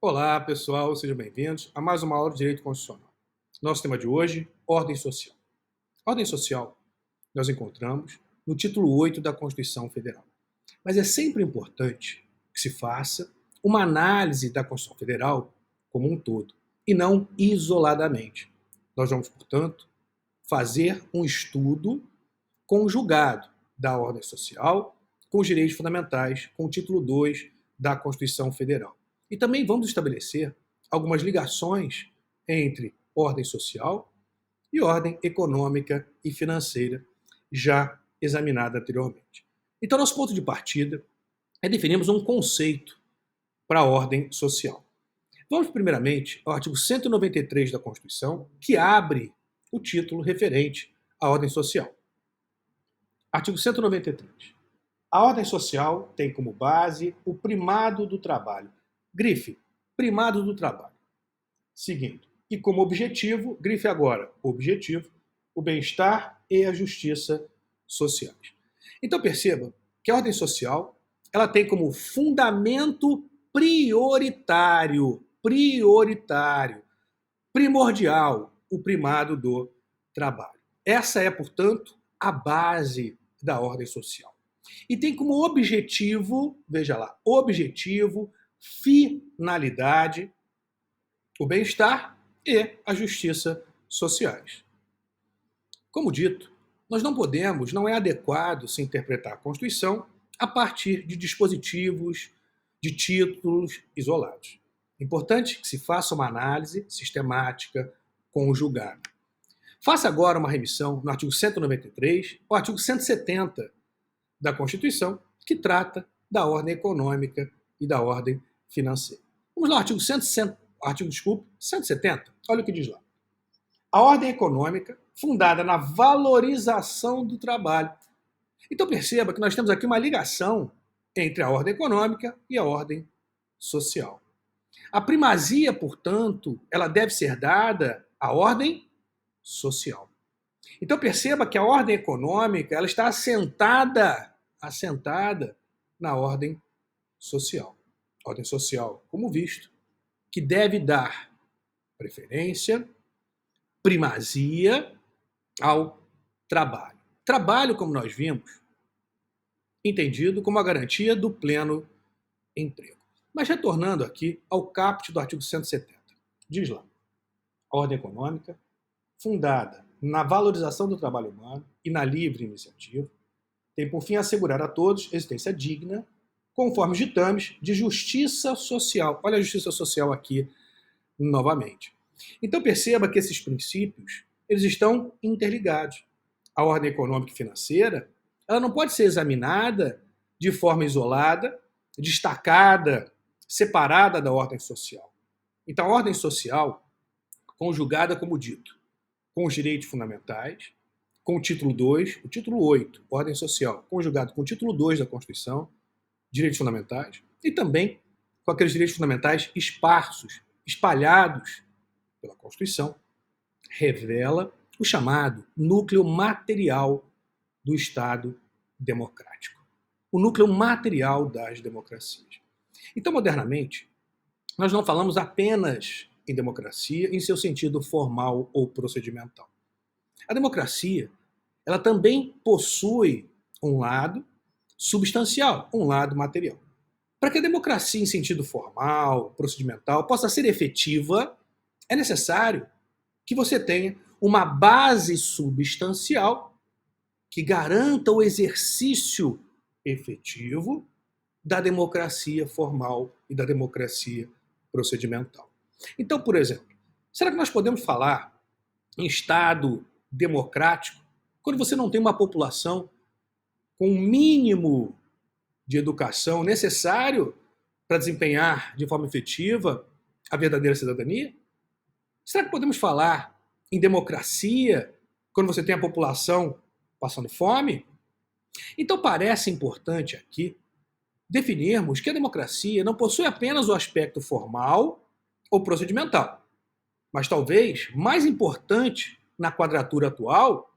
Olá, pessoal, sejam bem-vindos a mais uma aula de Direito Constitucional. Nosso tema de hoje, ordem social. Ordem social nós encontramos no título 8 da Constituição Federal. Mas é sempre importante que se faça uma análise da Constituição Federal como um todo, e não isoladamente. Nós vamos, portanto, fazer um estudo conjugado da ordem social com os direitos fundamentais, com o título 2 da Constituição Federal. E também vamos estabelecer algumas ligações entre ordem social e ordem econômica e financeira, já examinada anteriormente. Então, nosso ponto de partida é definirmos um conceito para a ordem social. Vamos, primeiramente, ao artigo 193 da Constituição, que abre o título referente à ordem social. Artigo 193. A ordem social tem como base o primado do trabalho. Grife, primado do trabalho. Seguindo. E como objetivo, grife agora, objetivo, o bem-estar e a justiça sociais. Então perceba que a ordem social ela tem como fundamento primordial, o primado do trabalho. Essa é, portanto, a base da ordem social. E tem como objetivo, veja lá, objetivo, finalidade, o bem-estar e a justiça sociais. Como dito, nós não podemos, não é adequado se interpretar a Constituição a partir de dispositivos, de títulos isolados. É importante que se faça uma análise sistemática, conjugada. Faça agora uma remissão no artigo 193 ao artigo 170 da Constituição, que trata da ordem econômica e da ordem financeira. Vamos lá, artigo 170. Olha o que diz lá. A ordem econômica fundada na valorização do trabalho. Então perceba que nós temos aqui uma ligação entre a ordem econômica e a ordem social. A primazia, portanto, ela deve ser dada à ordem social. Então perceba que a ordem econômica ela está assentada na ordem social. Ordem social, como visto, que deve dar preferência, primazia ao trabalho. Trabalho, como nós vimos, entendido como a garantia do pleno emprego. Mas retornando aqui ao caput do artigo 170, diz lá, a ordem econômica, fundada na valorização do trabalho humano e na livre iniciativa, tem por fim assegurar a todos existência digna, conforme os ditames de justiça social. Olha a justiça social aqui novamente. Então perceba que esses princípios eles estão interligados. A ordem econômica e financeira ela não pode ser examinada de forma isolada, destacada, separada da ordem social. Então a ordem social, conjugada como dito, com os direitos fundamentais, com o título 2, o título 8, ordem social, conjugado com o título 2 da Constituição, direitos fundamentais, e também com aqueles direitos fundamentais esparsos, espalhados pela Constituição, revela o chamado núcleo material do Estado democrático. O núcleo material das democracias. Então, modernamente, nós não falamos apenas em democracia em seu sentido formal ou procedimental. A democracia, ela também possui um lado substancial, um lado material. Para que a democracia em sentido formal, procedimental, possa ser efetiva, é necessário que você tenha uma base substancial que garanta o exercício efetivo da democracia formal e da democracia procedimental. Então, por exemplo, será que nós podemos falar em Estado democrático quando você não tem uma população com o mínimo de educação necessário para desempenhar de forma efetiva a verdadeira cidadania? Será que podemos falar em democracia quando você tem a população passando fome? Então parece importante aqui definirmos que a democracia não possui apenas o aspecto formal ou procedimental, mas talvez mais importante na quadratura atual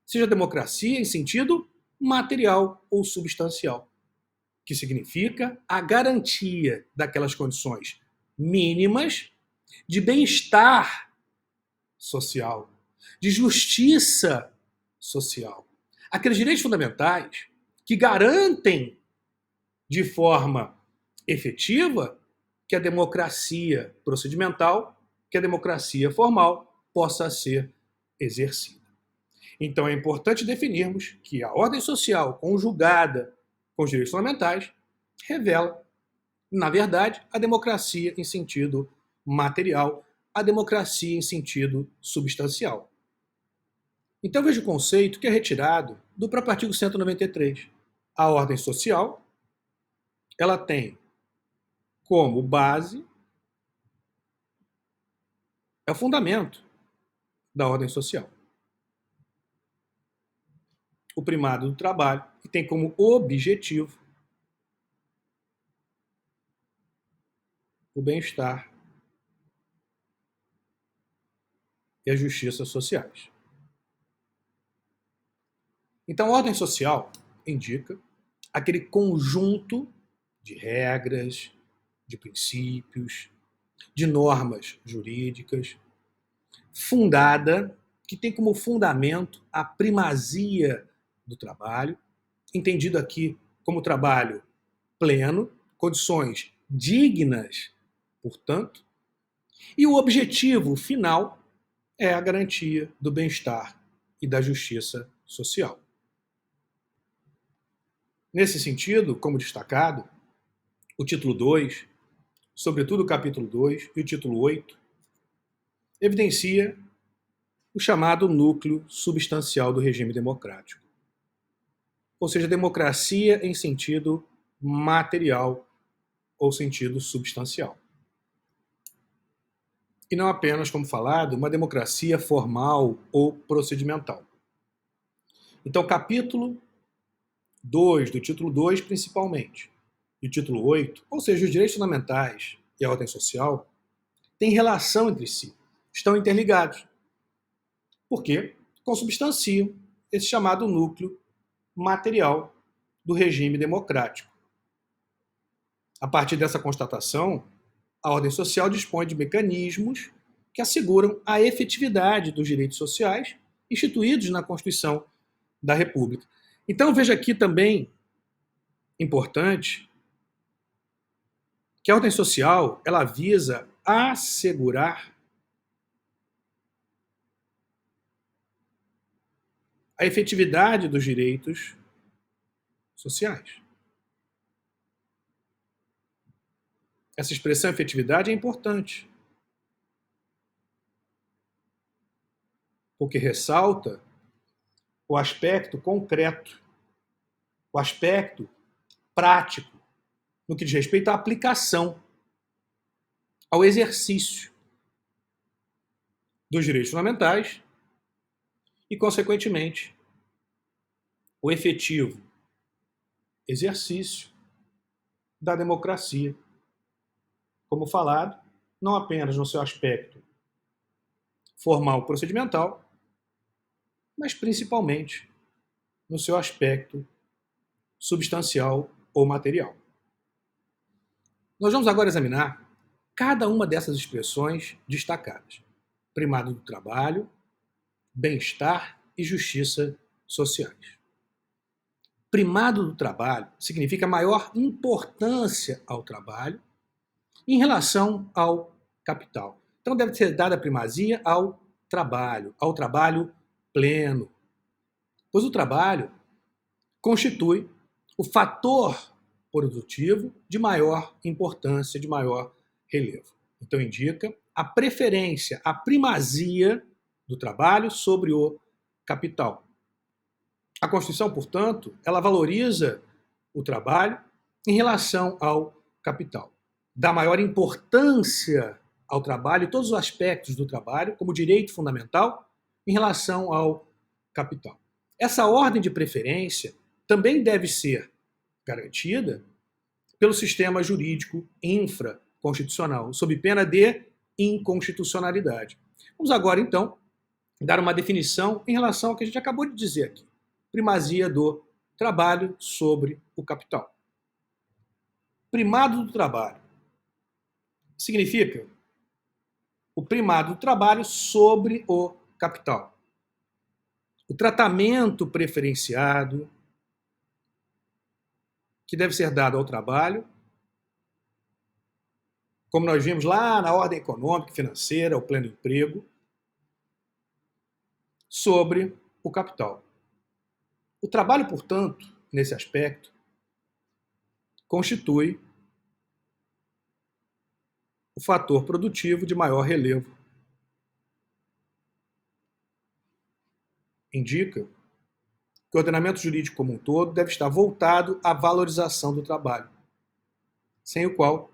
seja a democracia em sentido material ou substancial, que significa a garantia daquelas condições mínimas de bem-estar social, de justiça social. Aqueles direitos fundamentais que garantem de forma efetiva que a democracia procedimental, que a democracia formal possa ser exercida. Então é importante definirmos que a ordem social conjugada com os direitos fundamentais revela, na verdade, a democracia em sentido material, a democracia em sentido substancial. Então veja o conceito que é retirado do próprio artigo 193. A ordem social, ela tem como base, é o fundamento da ordem social. O primado do trabalho, que tem como objetivo o bem-estar e a justiça sociais. Então, a ordem social indica aquele conjunto de regras, de princípios, de normas jurídicas, fundada, que tem como fundamento a primazia do trabalho, entendido aqui como trabalho pleno, condições dignas, portanto, e o objetivo final é a garantia do bem-estar e da justiça social. Nesse sentido, como destacado, o título 2, sobretudo o capítulo 2 e o título 8, evidencia o chamado núcleo substancial do regime democrático. Ou seja, democracia em sentido material ou sentido substancial. E não apenas, como falado, uma democracia formal ou procedimental. Então, capítulo 2, do título 2 principalmente, e o título 8, ou seja, os direitos fundamentais e a ordem social, têm relação entre si, estão interligados. Porque consubstanciam esse chamado núcleo material do regime democrático. A partir dessa constatação, a ordem social dispõe de mecanismos que asseguram a efetividade dos direitos sociais instituídos na Constituição da República. Então, veja aqui também importante que a ordem social ela visa assegurar a efetividade dos direitos sociais. Essa expressão efetividade é importante, porque ressalta o aspecto concreto, o aspecto prático, no que diz respeito à aplicação, ao exercício dos direitos fundamentais e, consequentemente, o efetivo exercício da democracia, como falado, não apenas no seu aspecto formal procedimental, mas principalmente no seu aspecto substancial ou material. Nós vamos agora examinar cada uma dessas expressões destacadas: primado do trabalho, bem-estar e justiça sociais. Primado do trabalho significa maior importância ao trabalho em relação ao capital. Então deve ser dada primazia ao trabalho pleno, pois o trabalho constitui o fator produtivo de maior importância, de maior relevo. Então indica a preferência, a primazia do trabalho sobre o capital. A Constituição, portanto, ela valoriza o trabalho em relação ao capital. Dá maior importância ao trabalho e todos os aspectos do trabalho como direito fundamental em relação ao capital. Essa ordem de preferência também deve ser garantida pelo sistema jurídico infraconstitucional, sob pena de inconstitucionalidade. Vamos agora, então, dar uma definição em relação ao que a gente acabou de dizer aqui. Primazia do trabalho sobre o capital. Primado do trabalho significa o primado do trabalho sobre o capital. O tratamento preferenciado que deve ser dado ao trabalho, como nós vimos lá na ordem econômica e financeira, o pleno emprego, sobre o capital. O trabalho, portanto, nesse aspecto, constitui o fator produtivo de maior relevo. Indica que o ordenamento jurídico como um todo deve estar voltado à valorização do trabalho, sem o qual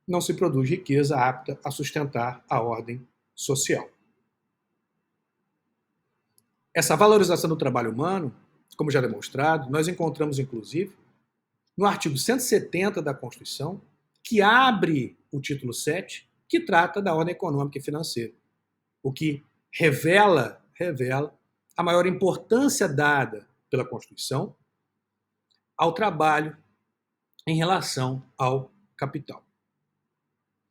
não se produz riqueza apta a sustentar a ordem social. Essa valorização do trabalho humano, como já demonstrado, nós encontramos, inclusive, no artigo 170 da Constituição, que abre o título 7, que trata da ordem econômica e financeira, o que revela a maior importância dada pela Constituição ao trabalho em relação ao capital.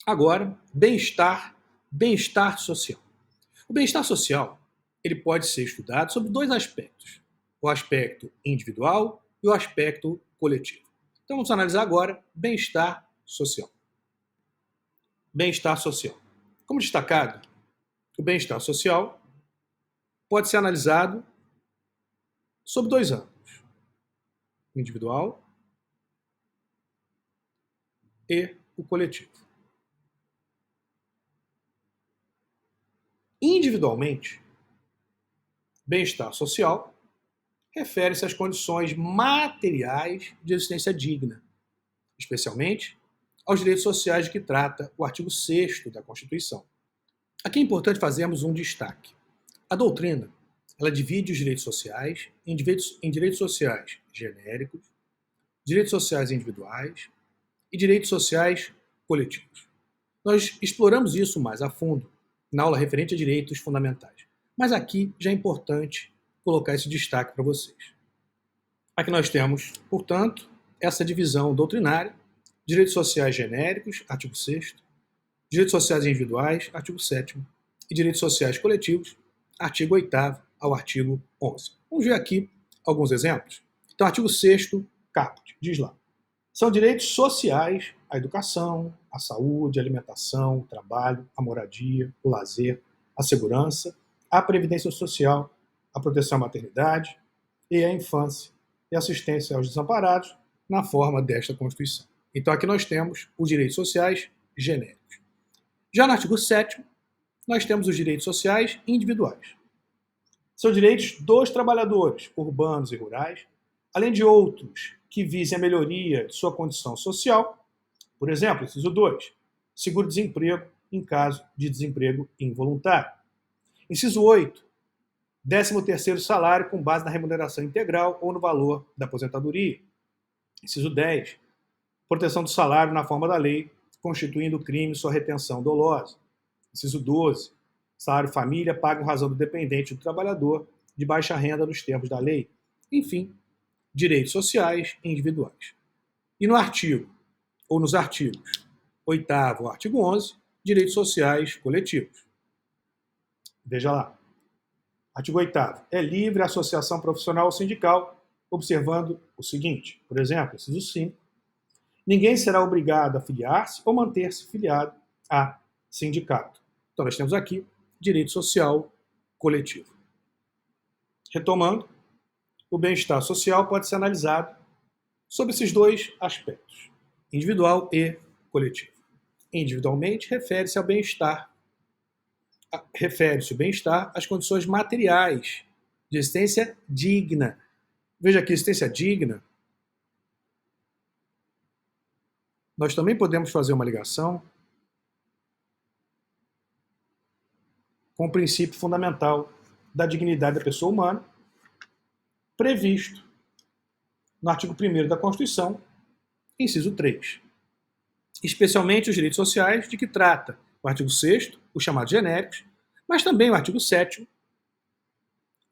Agora, bem-estar social. O bem-estar social ele pode ser estudado sobre dois aspectos, o aspecto individual e o aspecto coletivo. Então vamos analisar agora bem-estar social. Bem-estar social. Como destacado, o bem-estar social pode ser analisado sob dois ângulos, o individual e o coletivo. Individualmente, bem-estar social refere-se às condições materiais de existência digna, especialmente aos direitos sociais de que trata o artigo 6º da Constituição. Aqui é importante fazermos um destaque. A doutrina ela divide os direitos sociais em direitos sociais genéricos, direitos sociais individuais e direitos sociais coletivos. Nós exploramos isso mais a fundo na aula referente a direitos fundamentais. Mas aqui já é importante colocar esse destaque para vocês. Aqui nós temos, portanto, essa divisão doutrinária, direitos sociais genéricos, artigo 6º, direitos sociais individuais, artigo 7º, e direitos sociais coletivos, artigo 8º ao artigo 11º. Vamos ver aqui alguns exemplos. Então, artigo 6º, caput, diz lá. São direitos sociais a educação, a saúde, a alimentação, o trabalho, a moradia, o lazer, a segurança, a previdência social, a proteção à maternidade e à infância e assistência aos desamparados na forma desta Constituição. Então aqui nós temos os direitos sociais genéricos. Já no artigo 7º, nós temos os direitos sociais individuais. São direitos dos trabalhadores urbanos e rurais, além de outros que visem a melhoria de sua condição social. Por exemplo, inciso 2, seguro-desemprego em caso de desemprego involuntário. Inciso 8, 13º salário com base na remuneração integral ou no valor da aposentadoria. Inciso 10, proteção do salário na forma da lei, constituindo crime sua retenção dolosa. Inciso 12, salário família pago em razão do dependente do trabalhador de baixa renda nos termos da lei. Enfim, direitos sociais individuais. E no artigo, ou nos artigos 8º ao artigo 11, direitos sociais coletivos. Veja lá. Artigo 8º. É livre a associação profissional ou sindical, observando o seguinte, por exemplo, inciso 5, ninguém será obrigado a filiar-se ou manter-se filiado a sindicato. Então, nós temos aqui direito social coletivo. Retomando, o bem-estar social pode ser analisado sob esses dois aspectos, individual e coletivo. Individualmente, refere-se ao bem-estar. Refere-se o bem-estar às condições materiais de existência digna. Veja aqui, existência digna. Nós também podemos fazer uma ligação com o princípio fundamental da dignidade da pessoa humana, previsto no artigo 1º da Constituição, inciso 3. Especialmente os direitos sociais de que trata o artigo 6º, os chamados genéricos, mas também o artigo 7º,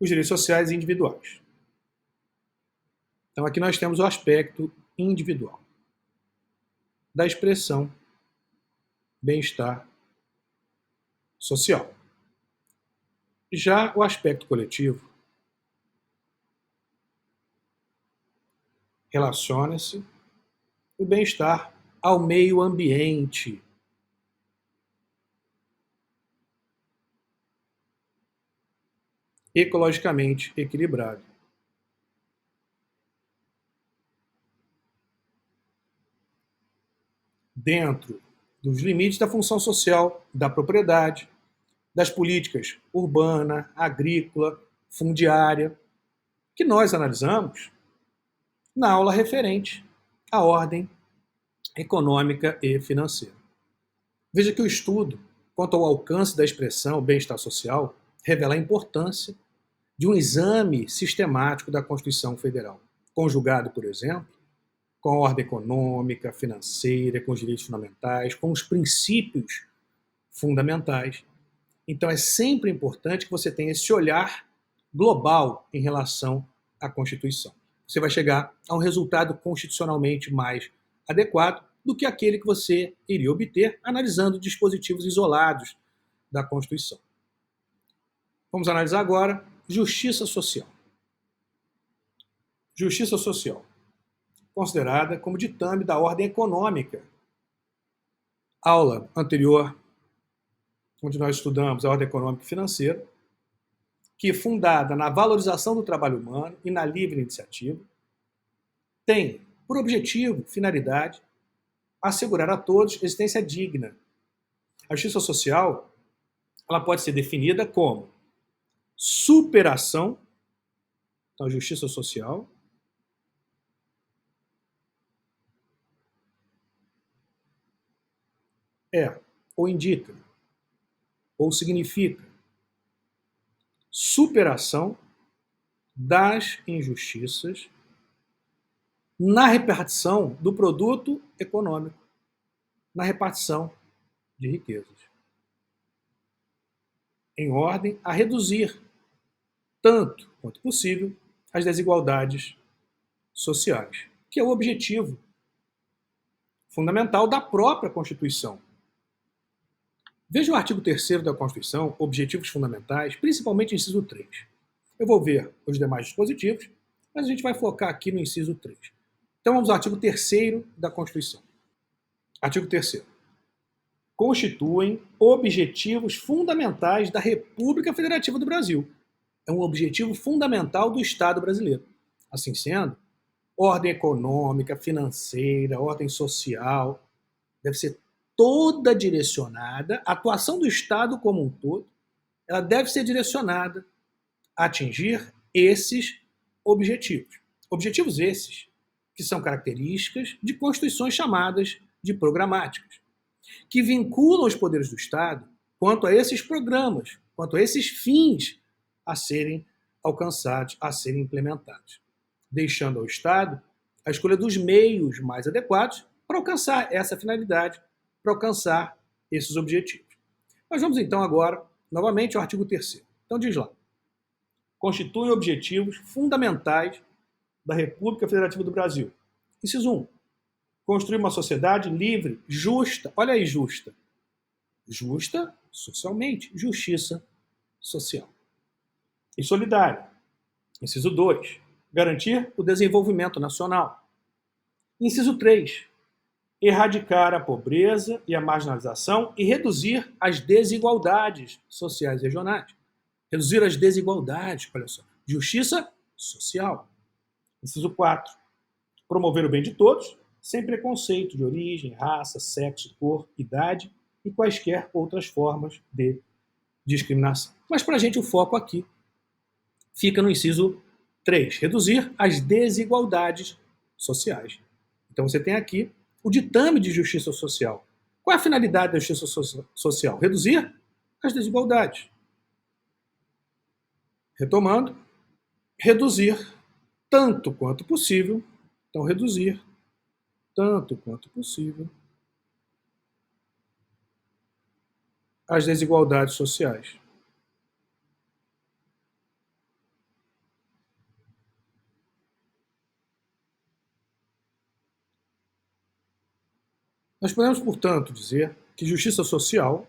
os direitos sociais individuais. Então aqui nós temos o aspecto individual da expressão bem-estar social. Já o aspecto coletivo relaciona-se o bem-estar ao meio ambiente, ecologicamente equilibrado. Dentro dos limites da função social da propriedade, das políticas urbana, agrícola, fundiária, que nós analisamos na aula referente à ordem econômica e financeira. Veja que o estudo quanto ao alcance da expressão bem-estar social revela a importância de um exame sistemático da Constituição Federal, conjugado, por exemplo, com a ordem econômica, financeira, com os direitos fundamentais, com os princípios fundamentais. Então é sempre importante que você tenha esse olhar global em relação à Constituição. Você vai chegar a um resultado constitucionalmente mais adequado do que aquele que você iria obter analisando dispositivos isolados da Constituição. Vamos analisar agora justiça social. Justiça social, considerada como ditame da ordem econômica. Aula anterior, onde nós estudamos a ordem econômica e financeira, que, fundada na valorização do trabalho humano e na livre iniciativa, tem por objetivo, finalidade, assegurar a todos existência digna. A justiça social ela pode ser definida como superação, então, a justiça social, ou indica, ou significa superação das injustiças na repartição do produto econômico, na repartição de riquezas, em ordem a reduzir, tanto quanto possível, as desigualdades sociais, que é o objetivo fundamental da própria Constituição. Veja o artigo 3º da Constituição, Objetivos Fundamentais, principalmente o inciso 3. Eu vou ver os demais dispositivos, mas a gente vai focar aqui no inciso 3. Então vamos ao artigo 3º da Constituição. Artigo 3º. Constituem objetivos fundamentais da República Federativa do Brasil. É um objetivo fundamental do Estado brasileiro. Assim sendo, ordem econômica, financeira, ordem social, deve ser toda direcionada, a atuação do Estado como um todo, ela deve ser direcionada a atingir esses objetivos. Objetivos esses que são características de constituições chamadas de programáticas, que vinculam os poderes do Estado quanto a esses programas, quanto a esses fins a serem alcançados, a serem implementados, deixando ao Estado a escolha dos meios mais adequados para alcançar essa finalidade, para alcançar esses objetivos. Mas vamos então agora, novamente, ao artigo 3º. Então diz lá, constituem objetivos fundamentais da República Federativa do Brasil. Inciso 1. Construir uma sociedade livre, justa, olha aí, justa. Justa socialmente, justiça social. E solidária. Inciso 2. Garantir o desenvolvimento nacional. Inciso 3. Erradicar a pobreza e a marginalização e reduzir as desigualdades sociais e regionais. Reduzir as desigualdades, olha só. Justiça social. Inciso 4. Promover o bem de todos, sem preconceito de origem, raça, sexo, cor, idade e quaisquer outras formas de discriminação. Mas para a gente o foco aqui fica no inciso 3, reduzir as desigualdades sociais. Então você tem aqui o ditame de justiça social. Qual é a finalidade da justiça social? Reduzir as desigualdades. Retomando, reduzir tanto quanto possível, então reduzir tanto quanto possível as desigualdades sociais. Nós podemos, portanto, dizer que justiça social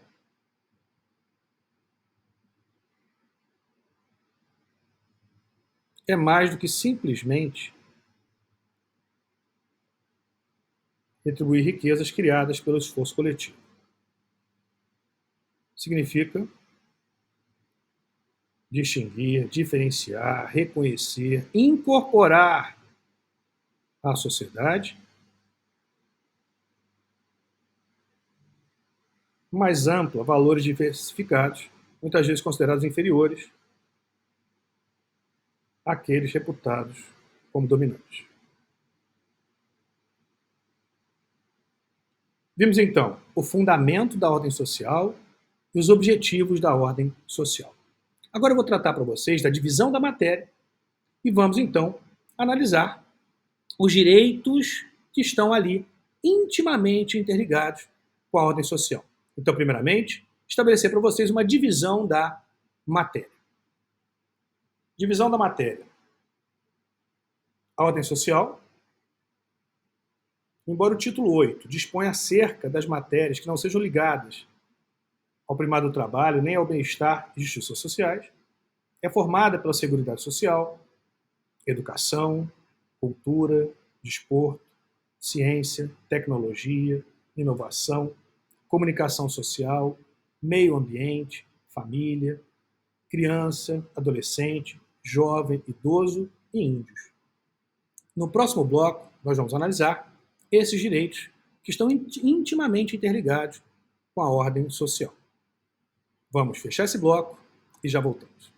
é mais do que simplesmente retribuir riquezas criadas pelo esforço coletivo. Significa distinguir, diferenciar, reconhecer, incorporar à sociedade mais ampla, valores diversificados, muitas vezes considerados inferiores àqueles reputados como dominantes. Vimos então o fundamento da ordem social e os objetivos da ordem social. Agora eu vou tratar para vocês da divisão da matéria e vamos então analisar os direitos que estão ali intimamente interligados com a ordem social. Então, primeiramente, estabelecer para vocês uma divisão da matéria. Divisão da matéria. A ordem social, embora o título 8 disponha acerca das matérias que não sejam ligadas ao primado do trabalho, nem ao bem-estar e justiça sociais, é formada pela Seguridade Social, educação, cultura, desporto, ciência, tecnologia, inovação, comunicação social, meio ambiente, família, criança, adolescente, jovem, idoso e índios. No próximo bloco, nós vamos analisar esses direitos que estão intimamente interligados com a ordem social. Vamos fechar esse bloco e já voltamos.